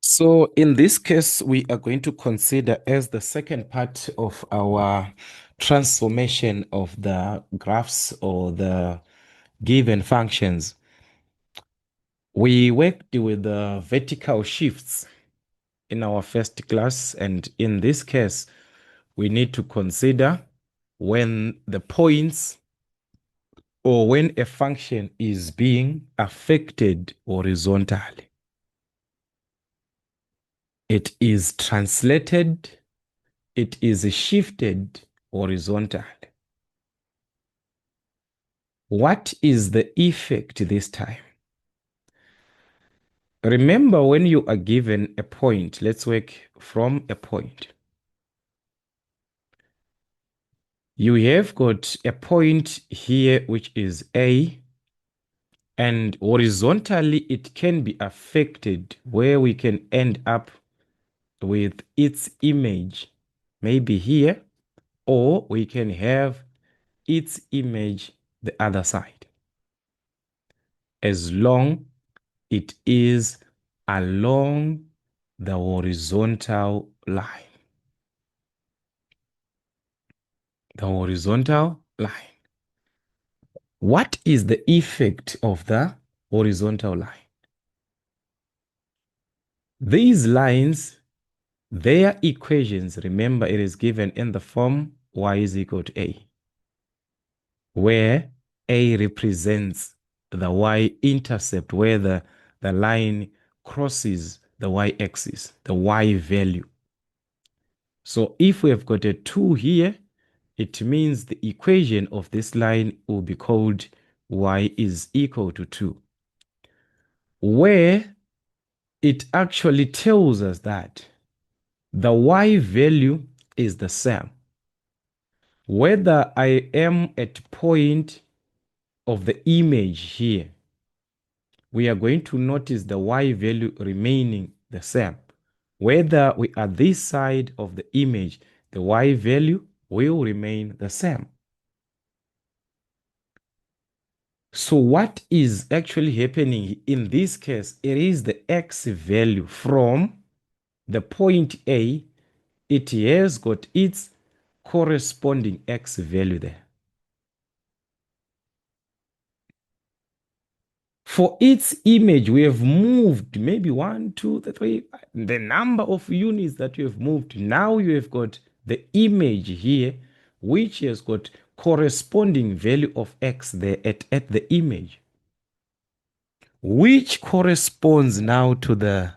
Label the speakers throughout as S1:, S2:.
S1: So in this case, we are going to consider as the second part of our transformation of the graphs or the given functions. We worked with the vertical shifts in our first class, and in this case, we need to consider when the points or when a function is being affected horizontally. It is translated, it is shifted horizontally. What is the effect this time? Remember, when you are given a point, let's work from a point. You have got a point here, which is A, and horizontally it can be affected where we can end up with its image, maybe here, or we can have its image the other side, as long it is along the horizontal line. The horizontal line. What is the effect of the horizontal line? These lines, their equations, remember it is given in the form y is equal to a, where a represents the y-intercept, where the line crosses the y-axis, the y value. So if we have got a 2 here, it means the equation of this line will be called y is equal to 2, where it actually tells us that the y value is the same. Whether I am at point of the image here, we are going to notice the y value remaining the same. Whether we are this side of the image, the y value will remain the same. So what is actually happening in this case? It is the x value from the point A. It has got its corresponding x value there. For its image, we have moved maybe 1, 2, 3, the number of units that you have moved. Now you have got the image here, which has got corresponding value of x there at the image, which corresponds now to the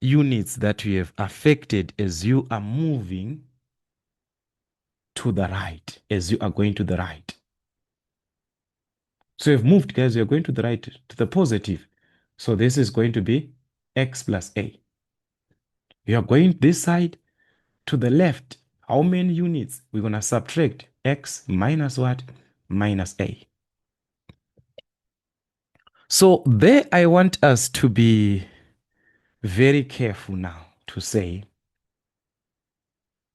S1: units that you have affected as you are moving to the right, as you are going to the right. So you've moved, guys, you're going to the right, to the positive. So this is going to be x plus a. You are going this side to the left. How many units? We're going to subtract x minus what? Minus a. So there I want us to be very careful now to say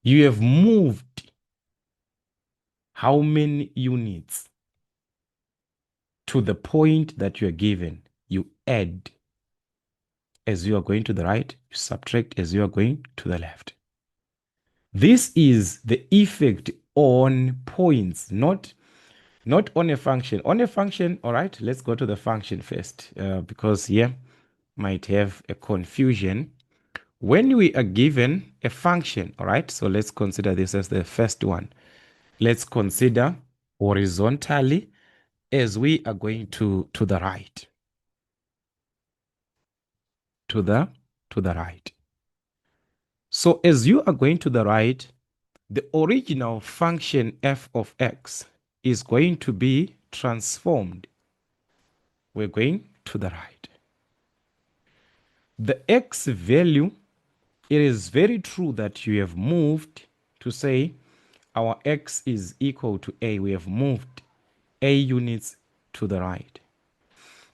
S1: you have moved how many units to the point that you are given. You add as you are going to the right, you subtract as you are going to the left. This is the effect on points, not on a function. On a function, all right, let's go to the function first, because here might have a confusion. When we are given a function, all right, so let's consider this as the first one. Let's consider horizontally as we are going to the right. To the right. So as you are going to the right, the original function f of x is going to be transformed. We're going to the right. The x value, it is very true that you have moved to say our x is equal to a. We have moved a units to the right.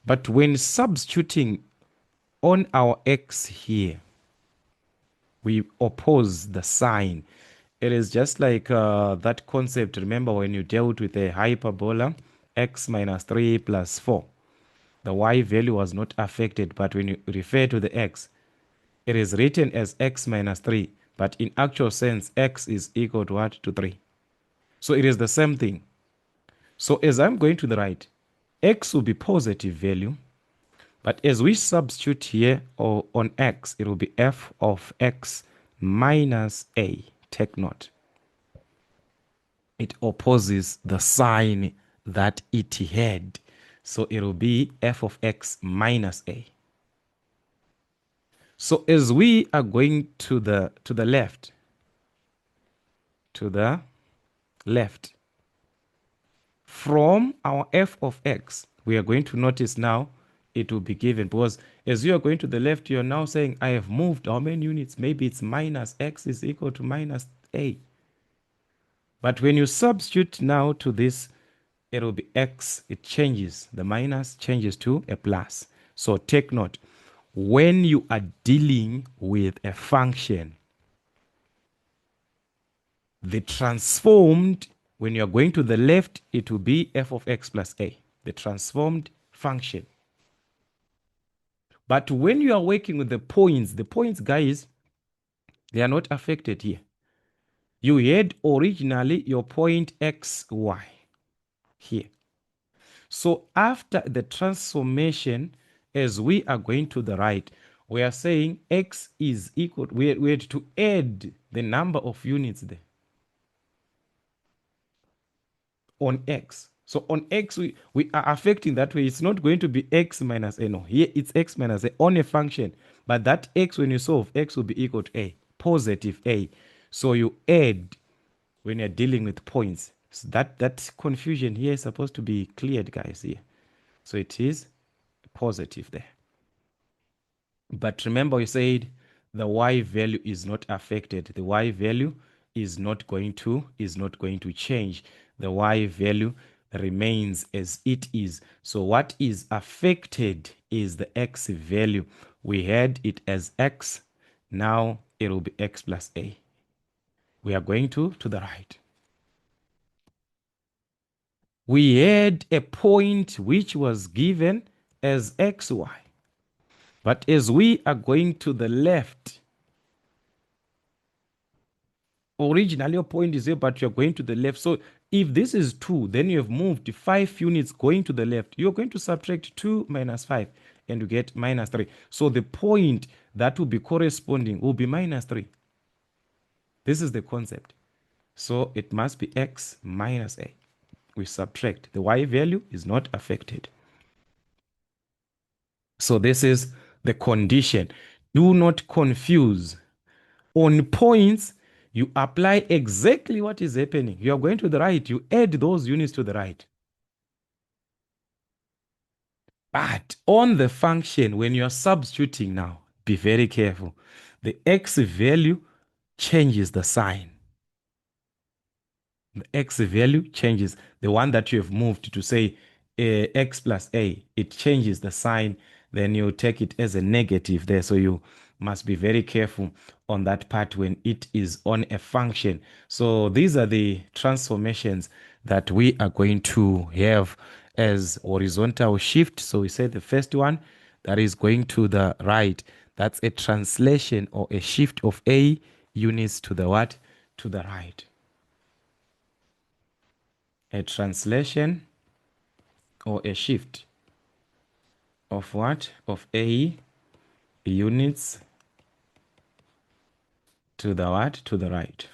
S1: But when substituting on our x here, we oppose the sign. It is just like that concept. Remember when you dealt with a hyperbola, x minus 3 plus 4. The y value was not affected, but when you refer to the x, It is written as x minus 3, but in actual sense, x is equal to what? To 3. So it is the same thing. So as I'm going to the right, x will be positive value, but as we substitute here or on x, it will be f of x minus a. Take note. It opposes the sign that it had. So it will be f of x minus a. So as we are going to the left, from our f of x, we are going to notice now it will be given, because as you are going to the left, you are now saying, I have moved how many units? Maybe it's minus x is equal to minus a. But when you substitute now to this, it will be x. It changes. The minus changes to a plus. So take note. When you are dealing with a function, the transformed, when you are going to the left, it will be f of x plus a, the transformed function. But when you are working with the points, guys, they are not affected here. You had originally your point x, y here. So after the transformation, as we are going to the right, we are saying x is equal, we had to add the number of units there on x. So on x, we are affecting that way. It's not going to be x minus a. No, here it's x minus a on a function. But that x, when you solve, x will be equal to a, positive a. So you add when you're dealing with points. So that confusion here is supposed to be cleared, guys, here. So it is positive there. But remember, we said the y value is not affected. The y value is not going to change. The y value remains as it is. So what is affected is the x value. We had it as x. Now it will be x plus a. We are going to the right. We had a point which was given as xy. But as we are going to the left, originally your point is here, but you're going to the left. So if this is 2, then you have moved 5 units going to the left. You're going to subtract 2 minus 5, and you get minus 3. So the point that will be corresponding will be minus 3. This is the concept. So it must be x minus a. We subtract. The y value is not affected. So this is the condition. Do not confuse. On points, you apply exactly what is happening. You are going to the right, you add those units to the right. But on the function, when you are substituting now, be very careful. The x value changes the sign. The x value changes, the one that you have moved to say x plus a, it changes the sign. Then you take it as a negative there. So you must be very careful on that part when it is on a function. So these are the transformations that we are going to have as horizontal shift. So we say the first one, that is going to the right, that's a translation or a shift of a units to the what? To the right. A translation or a shift of what? Of a units to the what? To the right.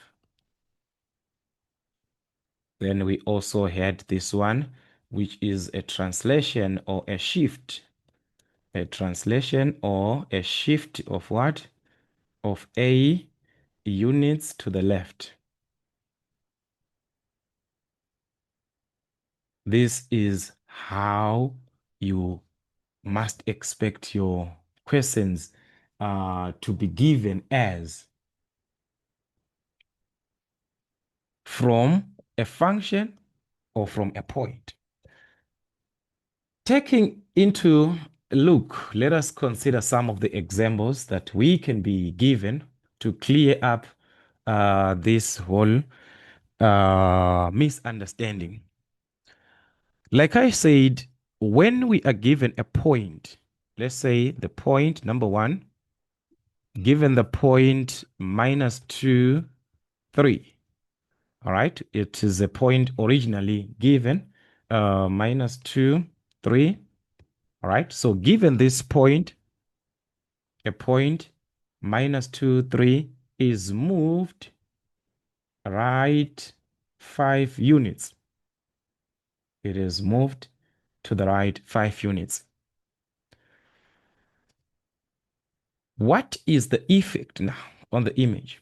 S1: Then we also had this one, which is a translation or a shift. A translation or a shift of what? Of a units to the left. This is how you must expect your questions to be given as from a function or from a point. Taking into look, let us consider some of the examples that we can be given to clear up this whole misunderstanding. Like I said, when we are given a point, let's say the point number 1 given the point minus 2, 3. All right, it is a point originally given, minus 2, 3. All right, so given this point, a point minus 2, 3 is moved right 5 units. It is moved to the right 5 units. What is the effect now on the image?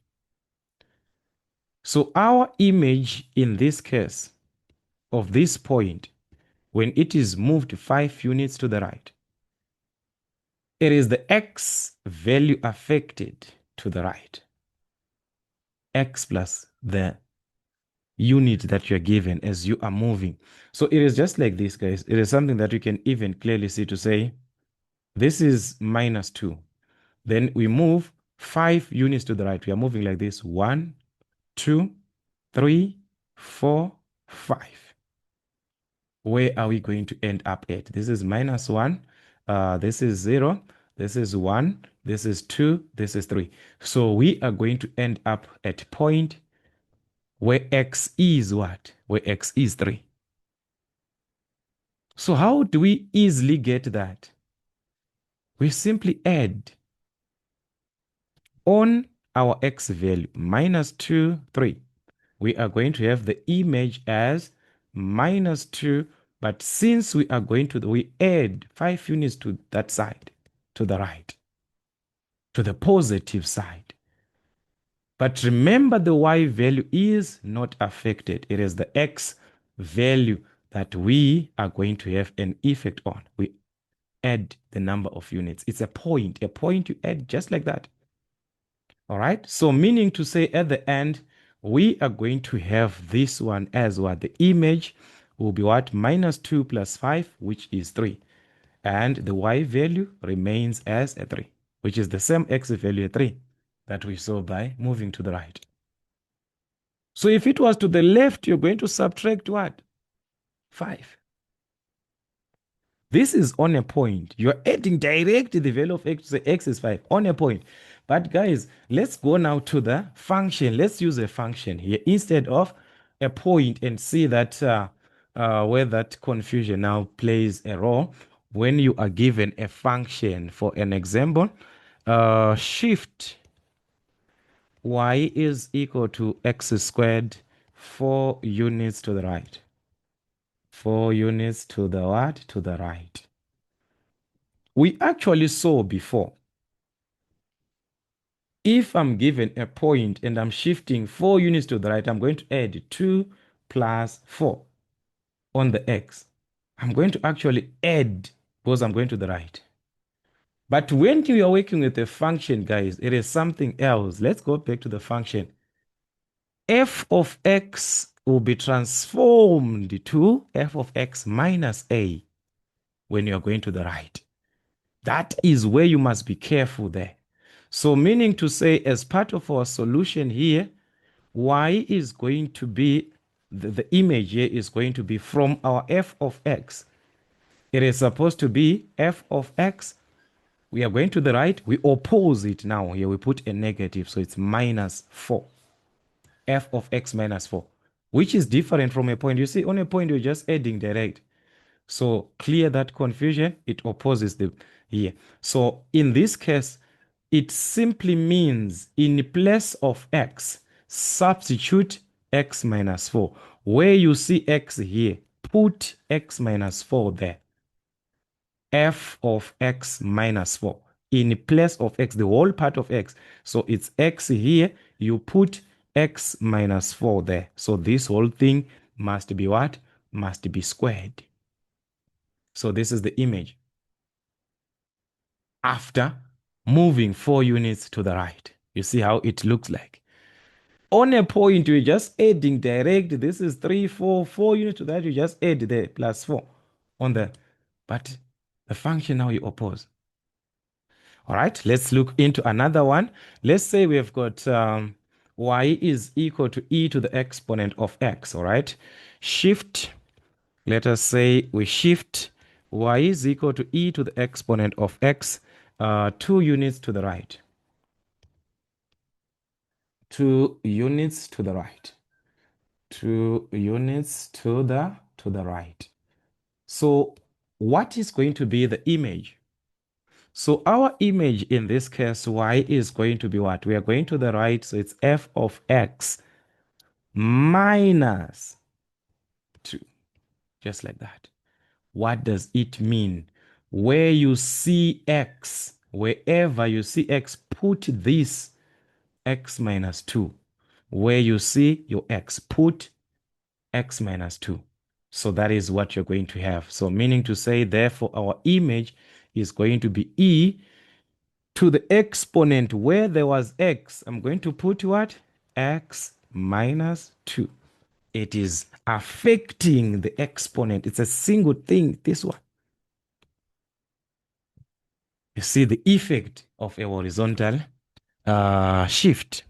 S1: So our image in this case of this point, when it is moved 5 units to the right, it is the x value affected to the right. X plus the unit that you're given as you are moving. So it is just like this, guys. It is something that you can even clearly see to say, this is minus 2. Then we move 5 units to the right. We are moving like this. 1, 2, 3, 4, 5. Where are we going to end up at? This is minus 1. This is 0. This is 1. This is 2. This is 3. So we are going to end up at point where x is what? Where x is 3. So how do we easily get that? We simply add on our x value, minus 2, 3. We are going to have the image as minus 2, but since we are going to, we add 5 units to that side, to the right, to the positive side. But remember, the y value is not affected. It is the x value that we are going to have an effect on. We add the number of units. It's a point you add just like that. All right. So meaning to say at the end, we are going to have this one as what? The image will be what? Minus 2 plus 5, which is 3. And the y value remains as a 3, which is the same x value 3 that we saw by moving to the right. So if it was to the left, you're going to subtract what? 5. This is on a point. You're adding directly the value of x to say x is 5 on a point. But guys, let's go now to the function. Let's use a function here instead of a point and see that where that confusion now plays a role. When you are given a function, for an example, shift y is equal to x squared 4 units to the right. 4 units to the what? To the right. We actually saw before, if I'm given a point and I'm shifting 4 units to the right, I'm going to add 2 plus 4 on the x. I'm going to actually add because I'm going to the right. But when you are working with a function, guys, it is something else. Let's go back to the function. F of x will be transformed to f of x minus a when you are going to the right. That is where you must be careful there. So meaning to say, as part of our solution here, y is going to be, the image here is going to be from our f of x. It is supposed to be f of x. We are going to the right. We oppose it now. Here we put a negative, so it's minus 4. F of x minus 4, which is different from a point. You see, on a point, you're just adding direct. So clear that confusion. It opposes the here. So in this case, it simply means in place of x, substitute x minus 4. Where you see x here, put x minus 4 there. F of x minus 4. In place of x, the whole part of x. So it's x here. You put x minus 4 there. So this whole thing must be what? Must be squared. So this is the image after moving 4 units to the right. You see how it looks like. On a point, we're just adding direct. This is 3, 4, 4 units to that. You just add the plus 4 on the, but the function now you oppose. All right, let's look into another one. Let's say we have got y is equal to e to the exponent of x. All right, shift, let us say we shift y is equal to e to the exponent of x 2 units to the right. 2 units to the right. 2 units to the right. So what is going to be the image? So our image in this case, y is going to be what? We are going to the right, so it's f of x minus 2, just like that. What does it mean? Where you see x, wherever you see x, put this x minus 2. Where you see your x, put x minus 2. So that is what you're going to have. So meaning to say, therefore, our image is going to be e to the exponent where there was x. I'm going to put what? X minus 2. It is affecting the exponent. It's a single thing, this one. You see the effect of a horizontal shift.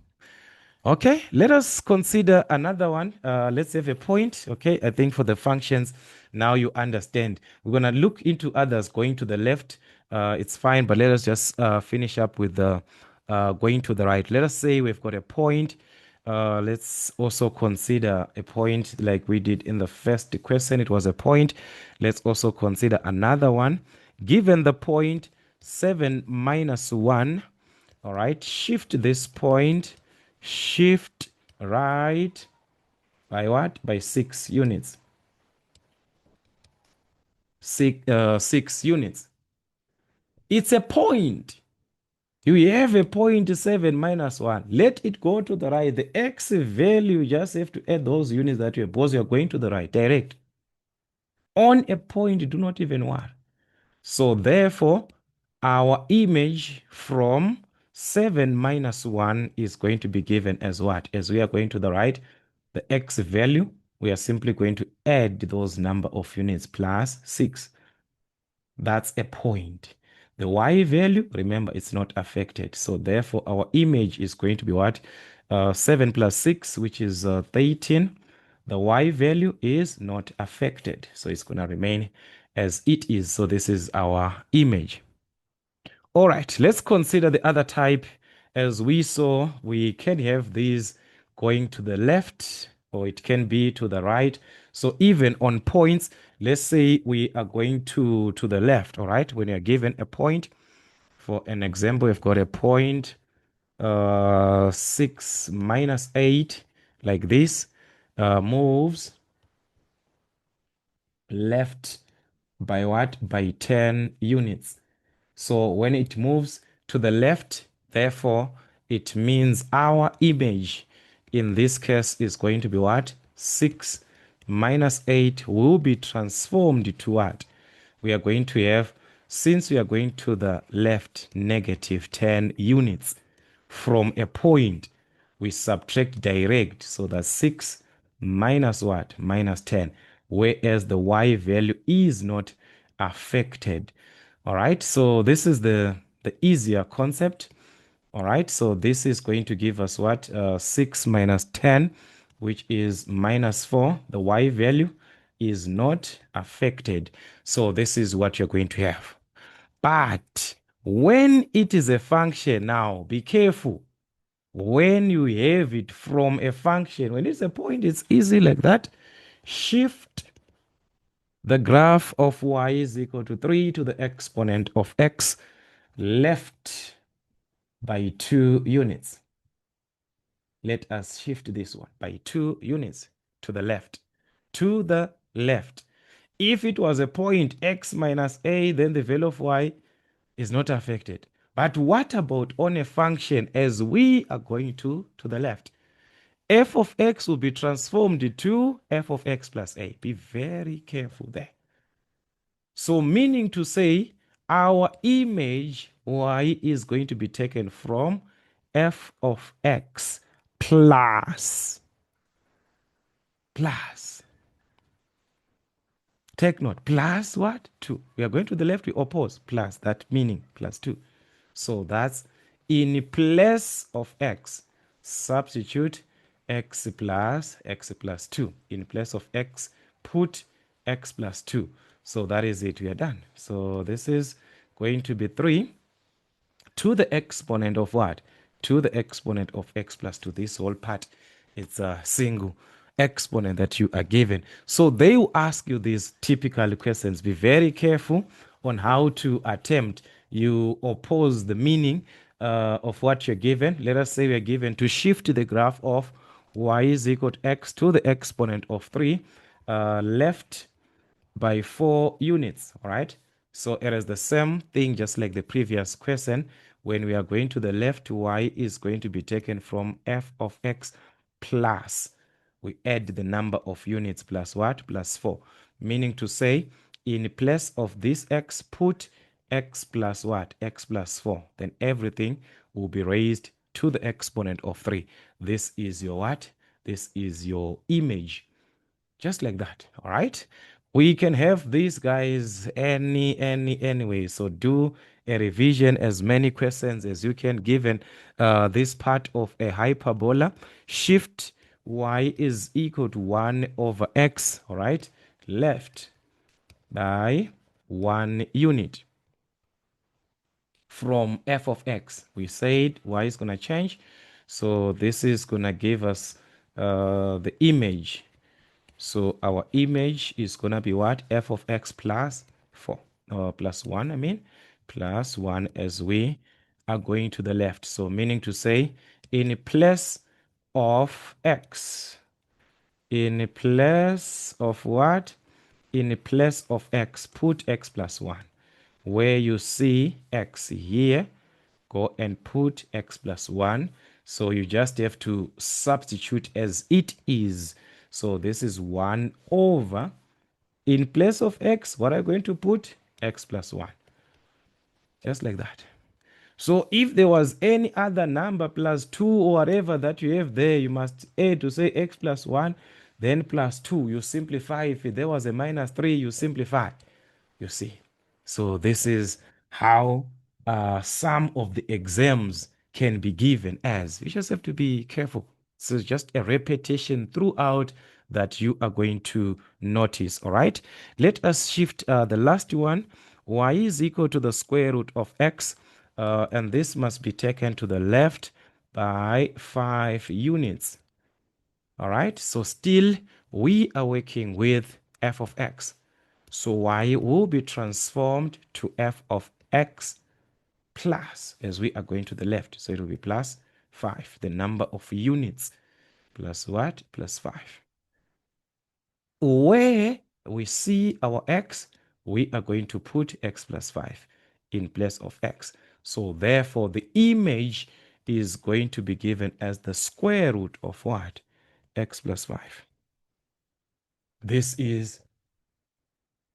S1: Okay, let us consider another one. Let's have a point. Okay, I think for the functions, now you understand. We're going to look into others going to the left. It's fine, but let us just finish up with the going to the right. Let us say we've got a point. Let's also consider a point like we did in the first question. It was a point. Let's also consider another one. Given the point 7 minus 1, all right, shift this point, shift right by what? By 6 units. 6 units. It's a point. You have a point 7 minus 1. Let it go to the right. The x value, you just have to add those units that you have, because you're going to the right, direct. On a point, do not even worry. So therefore, our image from 7 minus 1 is going to be given as what? As we are going to the right, the x value, we are simply going to add those number of units plus 6. That's a point. The y value, remember, it's not affected. So therefore, our image is going to be what? 7 plus 6, which is 13. The y value is not affected. So it's going to remain as it is. So this is our image. All right, let's consider the other type. As we saw, we can have these going to the left, or it can be to the right. So even on points, let's say we are going to the left, all right? When you're given a point, for an example, we've got a point 6 minus 8, like this, moves left by what? By 10 units. So when it moves to the left, therefore, it means our image in this case is going to be what? 6 minus 8 will be transformed to what? We are going to have, since we are going to the left, negative 10 units from a point, we subtract direct. So that's 6 minus what? Minus 10. Whereas the y value is not affected. All right, so this is the easier concept. All right, so this is going to give us what? 6 minus 10, which is minus 4. The y value is not affected. So this is what you're going to have. But when it is a function, now be careful. When you have it from a function, when it's a point, it's easy like that. Shift the graph of y is equal to 3 to the exponent of x left by 2 units. Let us shift this one by 2 units to the left. To the left. If it was a point x minus a, then the value of y is not affected. But what about on a function as we are going to the left? F of x will be transformed to f of x plus a. Be very careful there. So meaning to say, our image y is going to be taken from f of x plus. Take note, plus what? 2. We are going to the left, we oppose, plus, that meaning, plus 2. So that's in place of x. Substitute x plus 2. In place of x, put x plus 2. So that is it, we are done. So this is going to be 3 to the exponent of what? to the exponent of x plus 2. This whole part, it's a single exponent that you are given. So they will ask you these typical questions. Be very careful on how to attempt. You oppose the meaning of what you're given. Let us say we're given to shift the graph of y is equal to x to the exponent of 3 left by 4 units. All right, so it is the same thing just like the previous question. When we are going to the left, y is going to be taken from f of x plus, we add the number of units plus what? Plus 4. Meaning to say, in place of this x, put x plus what? X plus 4. Then everything will be raised to the exponent of 3. This is your what? This is your image. Just like that. All right, we can have these guys anyway. So do a revision, as many questions as you can, given this part of a hyperbola. Shift y is equal to 1 over x, all right, left by 1 unit from f of x. We said y is going to change, so this is going to give us the image. So our image is going to be what? F of x plus 4, plus 1, I mean, plus 1 as we are going to the left. So meaning to say, in place of x, in place of what? In place of x, put x plus 1. Where you see x here, go and put x plus 1. So you just have to substitute as it is. So this is 1 over, in place of x, what are you going to put? X plus 1. Just like that. So if there was any other number plus 2 or whatever that you have there, you must add to say x plus 1, then plus 2. You simplify. If there was a minus 3, you simplify. You see. So this is how some of the exams can be given as. You just have to be careful. So just a repetition throughout that you are going to notice. All right. Let us shift the last one. Y is equal to the square root of x. And this must be taken to the left by 5 units. All right. So still we are working with f of x. So y will be transformed to f of x plus, as we are going to the left. So it will be plus 5, the number of units, plus what? Plus 5. Where we see our x, we are going to put x plus 5 in place of x. So therefore, the image is going to be given as the square root of what? X plus 5. This is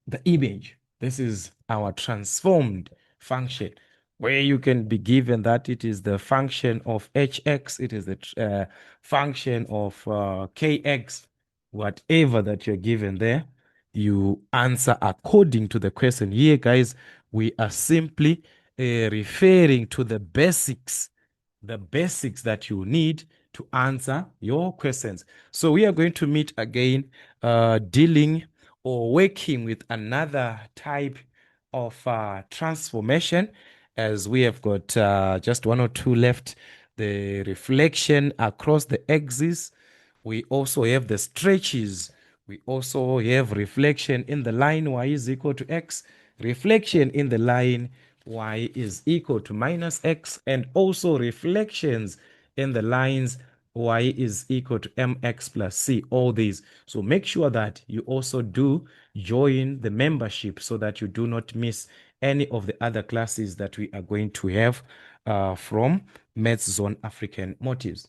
S1: the image. This is our transformed function, where you can be given that it is the function of hx, it is the function of kx, whatever that you're given there, you answer according to the question. Here, guys, we are simply referring to the basics that you need to answer your questions. So we are going to meet again dealing or working with another type of transformation, as we have got just 1 or 2 left. The reflection across the axis. We also have the stretches. We also have reflection in the line y is equal to x, reflection in the line y is equal to minus x, and also reflections in the lines y is equal to mx plus c, all these. So make sure that you also do join the membership so that you do not miss any of the other classes that we are going to have from Maths Zone African Motives.